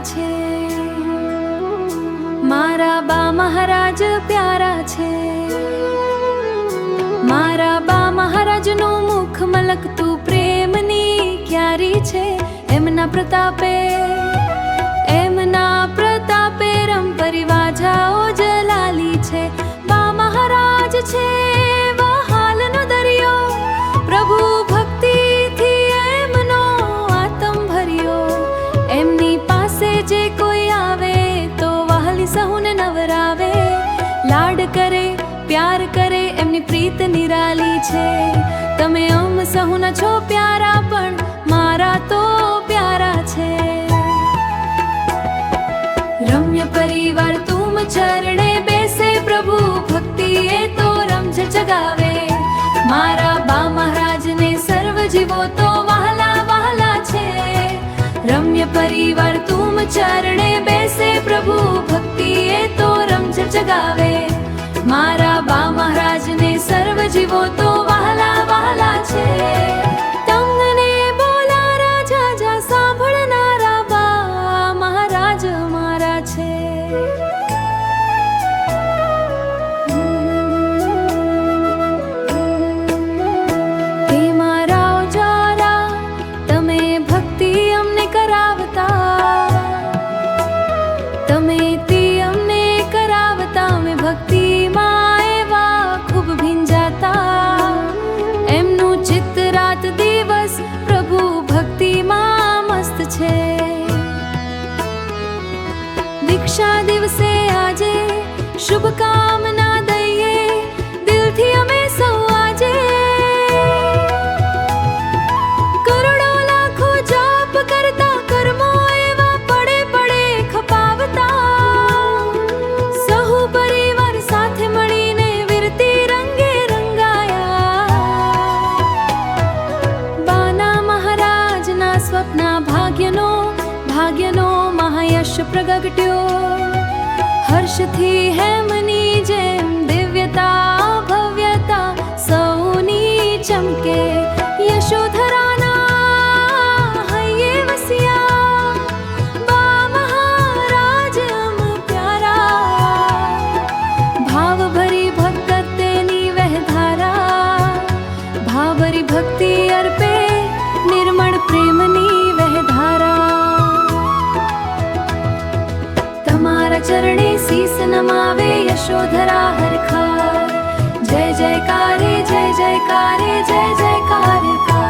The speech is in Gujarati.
છે, મારા બા મહારાજ પ્યારા છે, મારા બા મહારાજનું મુખ મલકતું પ્રેમની ક્યારી છે. એમના પ્રતાપે રમ પરિવાજાઓ જલાલી છે. બા મહારાજ છે વહાલનો દરિયો, પ્રભુ ભક્તિથી એમનો આતમ ભર્યો. એમની પાસે જે કોઈ આવે તો વહાલી સહુને નવરાવે. લાડ કરે પ્યાર કરે એમની પ્રીત નિરાલી છે. તમે અમ સહુના છો પ્યારા પણ મારા તો પ્યારા છે. રમ્ય પરિવાર તુમ ચરણે બેસે, પ્રભુ ભક્તિ એ તો રમઝ જગાવે. મારા બા મહારાજને સર્વ જીવો તો વહાલા વહાલા છે. રમ્ય પરિવાર તુમ ચરણે બેસે, પ્રભુ ભક્તિ એ તો રમઝ જગાવે. મારા બા મહારાજને સર્વ જીવો તો વહાલા વહાલા છે. તમને બોલા રાજા જા સાંભળનારા બા મહારાજ મારા છે. હે મારા ઓજારા, તમે ભક્તિ અમને કરાવતા, તમે તી અમને કરાવતા. અમે ભક્તિમાં એવા ખૂબ ભીંજાતા. એમનું ચિત્ત રાત દિવસ પ્રભુ ભક્તિમાં મસ્ત છે. દીક્ષા દિવસે આજે શુભકામના દઈએ, દિલથી અમે સૌ આજે કરોડો લાખો જાપ કરતા, કર્મો એવા પડે પડે ખપાવતા. સહુ પરિવાર સાથે મળીને વિરતી રંગે રંગાયા. બાના મહારાજના સ્વપ્ના ભાગ્યનો મહાયશ પ્રગટ્યો. હર્ષથી હેમની જેમ દિવ્યતા ભવ્યતા સૌની ચમકે. યશોધરાના હૈયે વસ્યા, બા મહારાજ અમ પ્યારા. ભાવ ભરી ભક્ત તેની વહેધારા, ભાવ ભરી ભક્તિ અર્પે નિર્મળ પ્રેમની વહેધારા. તમારા ચરણે શીસ નમાવે યશોધરા હરખા. જય જયકારે જય જયકારે જય જયકારે કા.